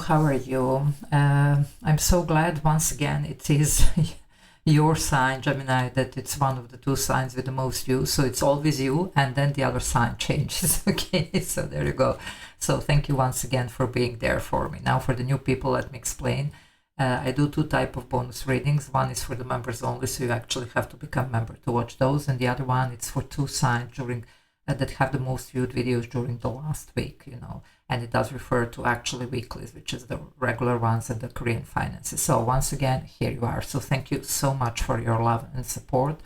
how are you? I'm so glad once again it is your sign, Gemini, that it's one of the two signs with the most you. So it's always you, and then the other sign changes. Okay, so there you go. So thank you once again for being there for me. Now for the new people, let me explain. I do two type of bonus readings. One is for the members only, so you actually have to become a member to watch those, and the other one it's for two signs during that have the most viewed videos during the last week, and it does refer to actually weeklies, which is the regular ones and the Korean finances. So once again, here you are. So thank you so much for your love and support,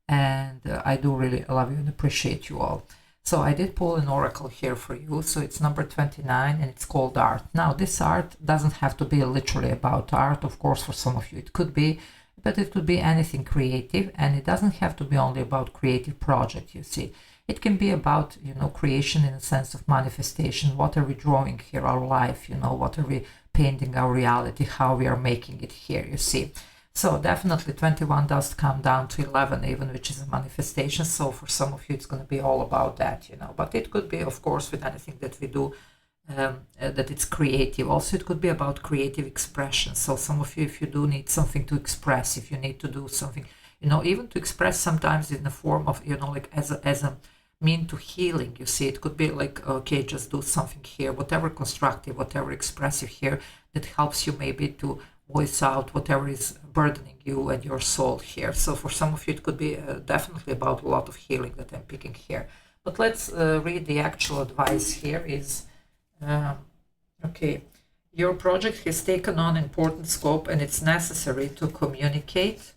and I do really love you and appreciate you all. So I did pull an oracle here for you. So it's number 29 and it's called art. Now this art doesn't have to be literally about art. Of course, for some of you it could be, but it could be anything creative, and it doesn't have to be only about creative project, you see. It can be about, creation in a sense of manifestation. What are we drawing here, our life, what are we painting our reality, how we are making it here, you see. So definitely 21 does come down to 11 even, which is a manifestation. So for some of you, it's going to be all about that, But it could be, of course, with anything that we do, that it's creative. Also, it could be about creative expression. So some of you, if you do need something to express, if you need to do something, even to express sometimes in the form of, like as a mean to healing, you see, it could be like, okay, just do something here, whatever constructive, whatever expressive here that helps you maybe to voice out whatever is burdening you and your soul here. So for some of you, it could be definitely about a lot of healing that I'm picking here. But let's read the actual advice here is, okay, your project has taken on important scope and it's necessary to communicate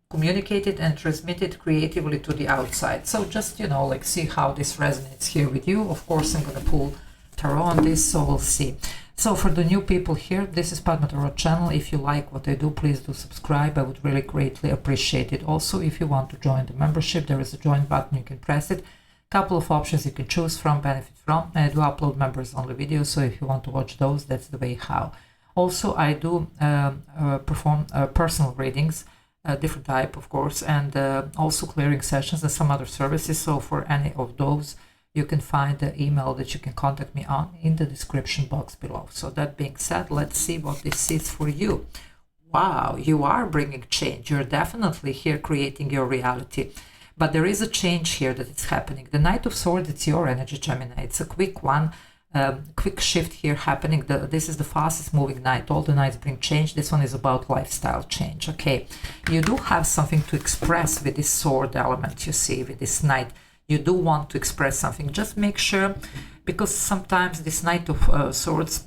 it and transmit it creatively to the outside. So just, see how this resonates here with you. Of course, I'm going to pull tarot on this, so we'll see. So for the new people here, this is Padma.tarot channel. If you like what I do, please do subscribe. I would really greatly appreciate it. Also, if you want to join the membership, there is a join button. You can press it. Couple of options you can choose from, benefit from. And I do upload members only videos, so if you want to watch those, that's the way how. Also, I do perform personal readings, different type, of course, and also clearing sessions and some other services. So for any of those, you can find the email that you can contact me on in the description box below. So that being said, let's see what this is for you. Wow, you are bringing change. You're definitely here creating your reality. But there is a change here that is happening. The Knight of Swords, it's your energy, Gemini. It's a quick one. Quick shift here happening. This is the fastest moving night. All the nights bring change. This one is about lifestyle change. Okay, you do have something to express with this sword element, you see, with this knight. You do want to express something. Just make sure, because sometimes this Knight of Swords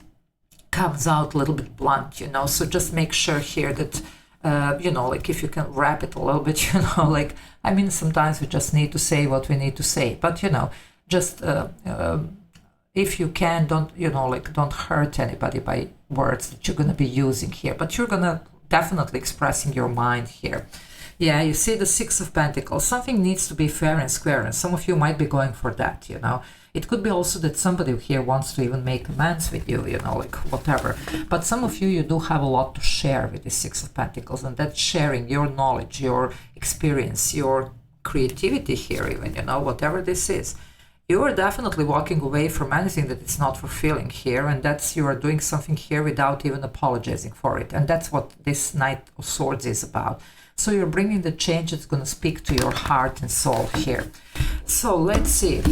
comes out a little bit blunt, so just make sure here that like if you can wrap it a little bit, sometimes we just need to say what we need to say, but just if you can, don't hurt anybody by words that you're going to be using here, but you're going to definitely expressing your mind here. Yeah, you see the Six of Pentacles. Something needs to be fair and square, and some of you might be going for that, It could be also that somebody here wants to even make amends with you, whatever. But some of you do have a lot to share with the Six of Pentacles, and that's sharing your knowledge, your experience, your creativity here even, whatever this is. You are definitely walking away from anything that is not fulfilling here, and that's you are doing something here without even apologizing for it. And that's what this Knight of Swords is about. So you're bringing the change that's going to speak to your heart and soul here. So let's see.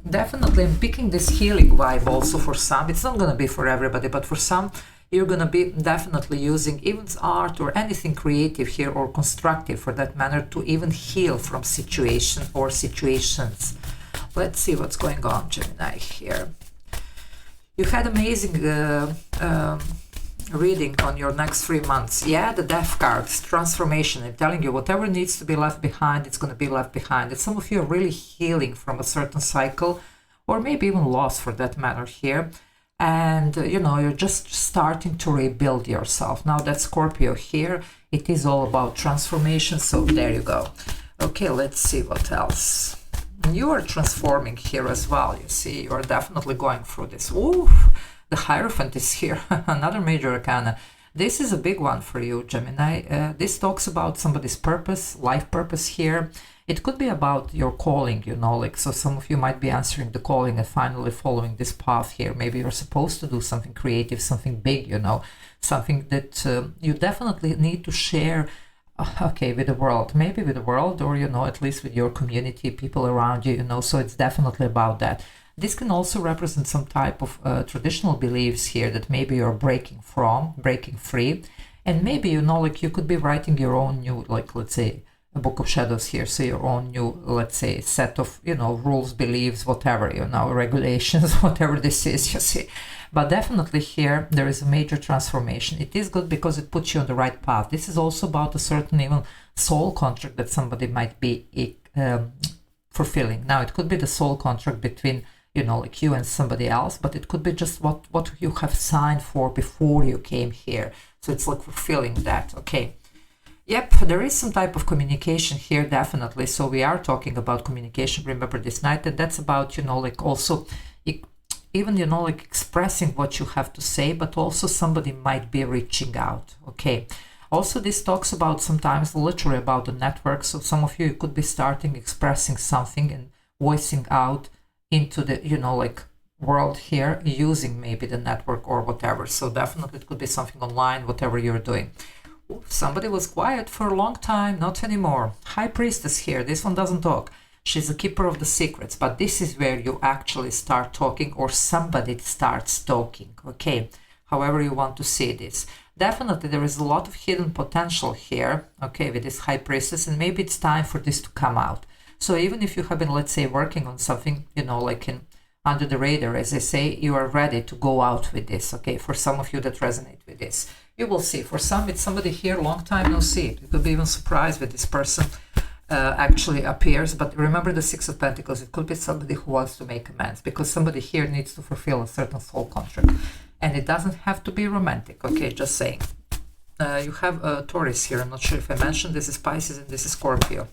Definitely I'm picking this healing vibe also for some. It's not going to be for everybody, but for some, you're going to be definitely using even art or anything creative here, or constructive for that matter, to even heal from situation or situations. Let's see what's going on, Gemini, here. You had amazing reading on your next 3 months. Yeah, the Death card, transformation. I'm telling you, whatever needs to be left behind, it's going to be left behind. And some of you are really healing from a certain cycle, or maybe even loss for that matter here. And, you're just starting to rebuild yourself. Now that Scorpio here, it is all about transformation. So there you go. Okay, let's see what else. You are transforming here as well, you see. You are definitely going through this. Ooh, the Hierophant is here, another major arcana. This is a big one for you, Gemini. This talks about somebody's purpose, life purpose here. It could be about your calling, you know, like, so some of you might be answering the calling and finally following this path here. Maybe you're supposed to do something creative, something big, you know, something that you definitely need to share, okay, with the world, maybe with the world, or, you know, at least with your community, people around you, you know, so it's definitely about that. This can also represent some type of traditional beliefs here that maybe you're breaking free. And maybe, you know, like you could be writing your own new, like, let's say, a book of shadows here. So your own new, let's say, set of, you know, rules, beliefs, whatever, you know, regulations, whatever this is, you see. But definitely here, there is a major transformation. It is good because it puts you on the right path. This is also about a certain even soul contract that somebody might be fulfilling. Now, it could be the soul contract between, you know, like you and somebody else, but it could be just what you have signed for before you came here. So it's like fulfilling that, okay. Yep, there is some type of communication here, definitely. So we are talking about communication, remember this night, and that's about, you know, like also, even, you know, like expressing what you have to say, but also somebody might be reaching out, okay. Also, this talks about sometimes literally about the network. So some of you could be starting expressing something and voicing out into the, you know, like world here using maybe the network or whatever. So definitely it could be something online, whatever you're doing. Somebody was quiet for a long time, not anymore. High Priestess here, this one doesn't talk. She's a keeper of the secrets, but this is where you actually start talking, or somebody starts talking, okay? However you want to see this. Definitely there is a lot of hidden potential here, okay, with this High Priestess, and maybe it's time for this to come out. So even if you have been, let's say, working on something, you know, like under the radar, as I say, you are ready to go out with this, okay? For some of you that resonate with this, you will see. For some, it's somebody here, long time no see. You could be even surprised with this person actually appears. But remember the Six of Pentacles. It could be somebody who wants to make amends, because somebody here needs to fulfill a certain soul contract. And it doesn't have to be romantic, okay? Just saying. You have a Taurus here. I'm not sure if I mentioned. This is Pisces and this is Scorpio.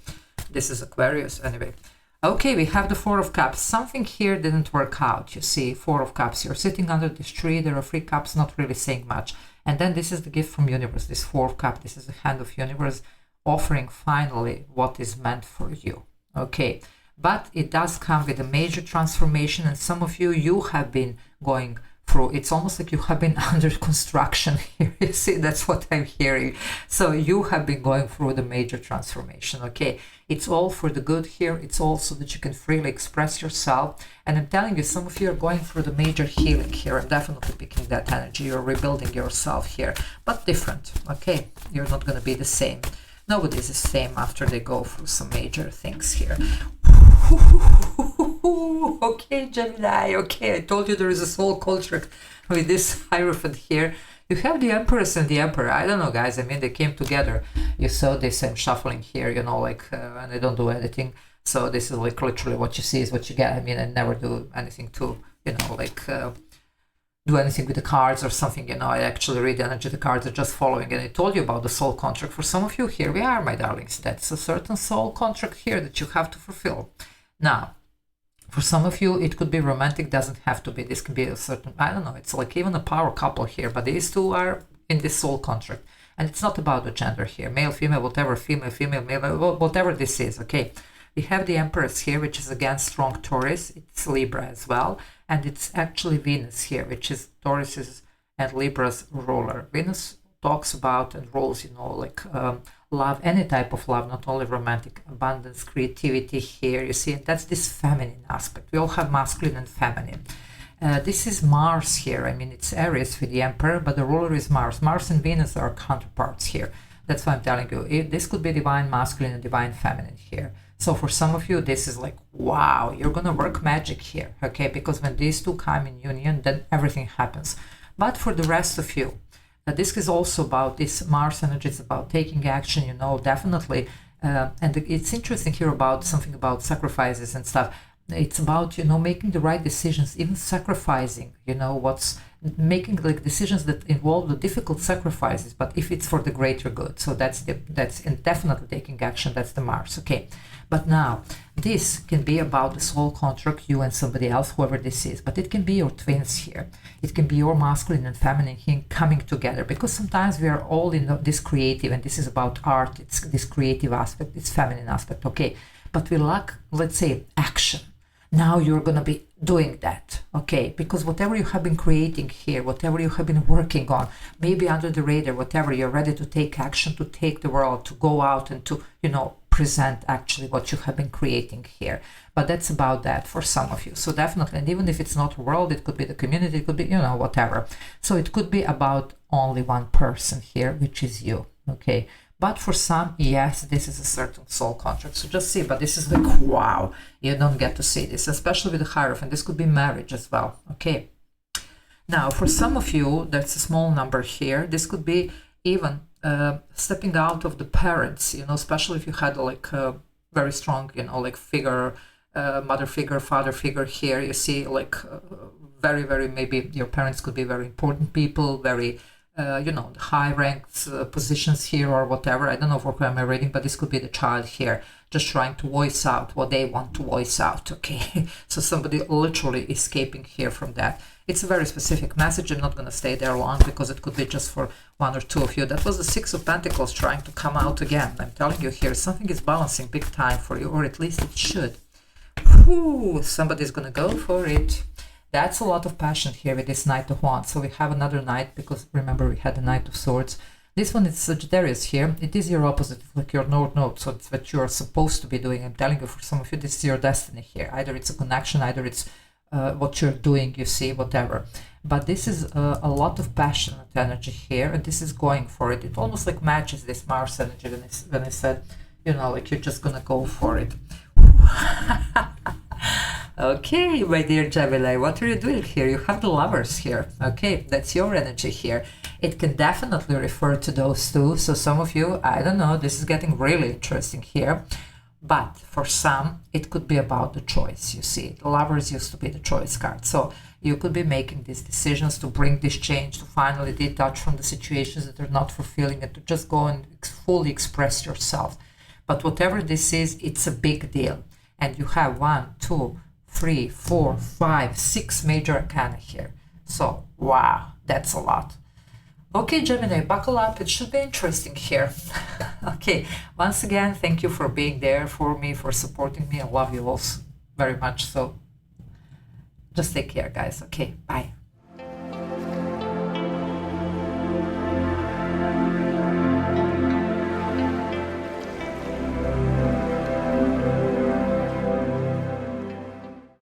This is Aquarius, anyway. Okay, we have the Four of Cups. Something here didn't work out, you see. Four of Cups. You're sitting under this tree. There are 3 cups, not really saying much. And then this is the gift from universe, this Four of Cups. This is the hand of universe offering finally what is meant for you. Okay, but it does come with a major transformation. And some of you have been going through, it's almost like you have been under construction here. You see, that's what I'm hearing. So you have been going through the major transformation, okay? It's all for the good here. It's also that you can freely express yourself. And I'm telling you, some of you are going through the major healing here. I'm definitely picking that energy. You're rebuilding yourself here, but different, okay? You're not going to be the same. Nobody is the same after they go through some major things here. Okay, Gemini, okay, I told you there is a soul contract with this Hierophant here. You have the Empress and the Emperor. I don't know, guys, I mean, they came together. You saw this, I'm shuffling here, you know, like, and I don't do editing. So this is like literally what you see is what you get. I mean, I never do anything to, you know, like, do anything with the cards or something, you know. I actually read the energy, the cards are just following. And I told you about the soul contract. For some of you, here we are, my darlings. That's a certain soul contract here that you have to fulfill. Now, for some of you, it could be romantic, doesn't have to be. This can be a certain, I don't know, it's like even a power couple here, but these two are in this soul contract. And it's not about the gender here, male, female, whatever, female, male, whatever this is, okay? We have the Empress here, which is again strong Taurus. It's Libra as well. And it's actually Venus here, which is Taurus's and Libra's ruler. Venus talks about and rules, you know, like love, any type of love, not only romantic, abundance, creativity here, you see, and that's this feminine aspect. We all have masculine and feminine. This is Mars here. I mean, it's Aries with the Emperor, but the ruler is Mars. Mars and Venus are counterparts here. That's why I'm telling you, this could be divine masculine and divine feminine here. So for some of you, this is like, wow, you're going to work magic here, okay? Because when these two come in union, then everything happens. But for the rest of you, this is also about this Mars energy. It's about taking action, you know, definitely. And it's interesting here about something about sacrifices and stuff. It's about, you know, making the right decisions, even sacrificing, you know, making like decisions that involve the difficult sacrifices, but if it's for the greater good. So that's and definitely taking action. That's the Mars, okay? But now this can be about the soul contract, you and somebody else, whoever this is, but it can be your twins here. It can be your masculine and feminine here coming together, because sometimes we are all in this creative, and this is about art. It's this creative aspect, this feminine aspect, okay? but we lack, let's say, action. Now you're going to be doing that, okay? Because whatever you have been creating here, whatever you have been working on, maybe under the radar, whatever, you're ready to take action, to take the world, to go out and to, present actually what you have been creating here. But that's about that for some of you. So definitely, and even if it's not world, it could be the community, it could be, whatever. So it could be about only one person here, which is you, okay? But for some, yes, this is a certain soul contract. So just see, but this is like, wow, you don't get to see this, especially with the Hierophant. This could be marriage as well, okay? Now, for some of you, that's a small number here. This could be even stepping out of the parents, especially if you had like a very strong, like figure, mother figure, father figure here. You see like very, very, maybe your parents could be very important people, very, high ranked positions here or whatever. I don't know for who I'm reading, but this could be the child here, just trying to voice out what they want to voice out, okay? So somebody literally escaping here from that. It's a very specific message. I'm not going to stay there long because it could be just for one or two of you. That was the Six of Pentacles trying to come out again. I'm telling you here, something is balancing big time for you, or at least it should. Whew, somebody's going to go for it. That's a lot of passion here with this Knight of Wands. So we have another Knight, because remember we had the Knight of Swords. This one is Sagittarius here. It is your opposite, like your North Node. So it's what you're supposed to be doing. I'm telling you, for some of you, this is your destiny here. Either it's a connection, either it's what you're doing, you see, whatever. But this is a lot of passionate energy here, and this is going for it. It almost like matches this Mars energy when I said, like you're just gonna go for it. Okay, my dear Gemini, what are you doing here? You have the Lovers here. Okay, that's your energy here. It can definitely refer to those two. So some of you, I don't know, this is getting really interesting here. But for some, it could be about the choice, you see. The Lovers used to be the choice card. So you could be making these decisions to bring this change, to finally detach from the situations that are not fulfilling, and to just go and fully express yourself. But whatever this is, it's a big deal. And you have 1, 2, 3, 4, 5, 6 major arcana here. So, wow, that's a lot. Okay, Gemini, buckle up. It should be interesting here. Okay, once again, thank you for being there for me, for supporting me. I love you all very much. So just take care, guys. Okay, bye.